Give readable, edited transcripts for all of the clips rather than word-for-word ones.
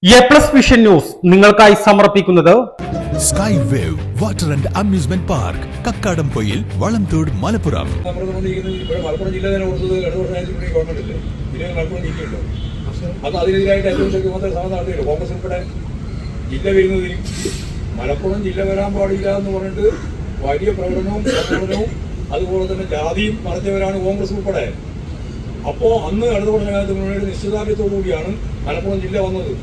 Vision news നിങ്ങൾക്കായി സമർപ്പിക്കുന്നത് sky wave water and amusement park Kakkadampoyil Valamthode Malappuram. Malappuram ജില്ല തന്നെ കൊടുത്തത് ഗവൺമെന്റ് പിന്നെ മലപ്പുറം ജില്ലയുണ്ടോ? അത് അതിനെതിരായിട്ട് ഏറ്റവും ശക്തിമത്ത സമരം നടത്തിയില്ല. കോൺഗ്രസ് ഉൾപ്പെടെ ജില്ല വരുന്നതിന് മലപ്പുറം ജില്ല വരാൻ പാടില്ല എന്ന് പറഞ്ഞിട്ട് വലിയ പ്രകടനവും അതുപോലെ തന്നെ ജാതിയും നടത്തിയവരാണ് കോൺഗ്രസ് ഉൾപ്പെടെ. അപ്പോൾ അന്ന് ഇടതുപക്ഷ ജനാധിപത്യ നിശ്ചിതാർത്ഥ്യത്തോടു കൂടിയാണ് മലപ്പുറം ജില്ല വന്നത്.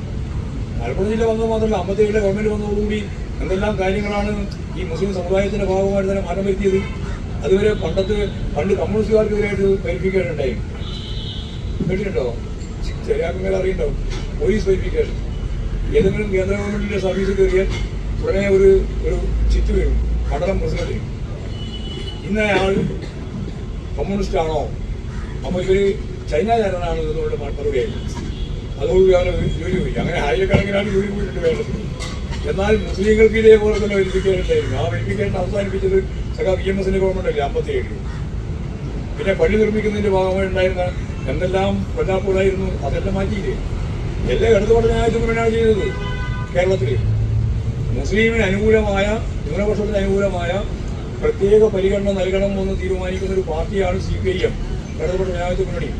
മലപ്പുറം ജില്ല വന്നത് മാത്രമല്ല, 57 ഗവൺമെന്റ് വന്നതോടുകൂടി എന്തെല്ലാം കാര്യങ്ങളാണ് ഈ മുസ്ലിം സമുദായത്തിന്റെ ഭാഗമായിട്ട് തന്നെ മാറ്റം വരുത്തിയത്. അതുവരെ പണ്ട് കമ്മ്യൂണിസ്റ്റുകാർക്കെതിരായിട്ട് വെരിഫിക്കേഷൻ ഉണ്ടായി, കേട്ടിട്ടുണ്ടോ? ചെറിയാക്കുമേൽ അറിയുണ്ടാവും. Police verification. ഏതെങ്കിലും കേന്ദ്ര ഗവൺമെന്റിന്റെ സർവീസ് കയറിയാൽ ഉടനെ ഒരു ചിറ്റ് വരും, മണ്ഡലം പ്രസിഡന്റ്. ഇന്ന ആൾ കമ്മ്യൂണിസ്റ്റ് ആണോ, അപ്പോൾ ഇവർ ചൈനക്കാരനാണ് എന്നുള്ള മറുപടിയായിരുന്നു. അതോടുകൂടി അവരെ ജോലി പോയി. അങ്ങനെ ആയിരക്കണക്കിനാണ് ജോലി പോയിട്ട് വേണ്ടത്. എന്നാൽ മുസ്ലിങ്ങൾക്ക് ഇതേപോലെ തന്നെ വെരിഫിക്കേഷൻ ഉണ്ടായിരുന്നു. ആ വെരിഫിക്കേഷൻ അവസാനിപ്പിച്ചത് VMSന്റെ ഗവൺമെന്റ് അല്ലേ, 57. പിന്നെ പള്ളി നിർമ്മിക്കുന്നതിന്റെ ഭാഗമായി ഉണ്ടായിരുന്ന എന്തെല്ലാം കൊല്ലാപ്പൂടായിരുന്നു, അതെല്ലാം മാറ്റിയില്ലേ. എല്ലാം ഇടതുപക്ഷ ജനാധിപത്യമാണ് ചെയ്തത്. കേരളത്തിൽ മുസ്ലിമിന് അനുകൂലമായ, ന്യൂനപക്ഷത്തിന് അനുകൂലമായ പ്രത്യേക പരിഗണന നൽകണമെന്ന് തീരുമാനിക്കുന്ന ഒരു പാർട്ടിയാണ് CPIM, ഇടതുപക്ഷ ജനാധിപത്യ മുന്നണി.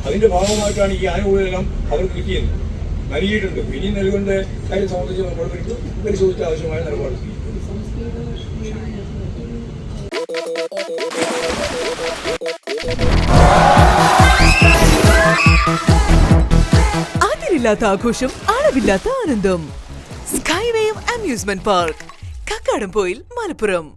അതിന്റെ ഭാഗമായിട്ടാണ് ഈ ആനുകൂല്യം അവർക്ക് കിട്ടിയത്, നൽകിയിട്ടുണ്ട്. ഇനി നൽകേണ്ട കാര്യം സംബന്ധിച്ച് നമ്മൾ പരിശോധിച്ച ആവശ്യമായ നിലപാട് അതിരില്ലാത്ത ആഘോഷം, അളവില്ലാത്ത ആനന്ദം. Sky wave amusement park, Kakkadampoyil, Malappuram.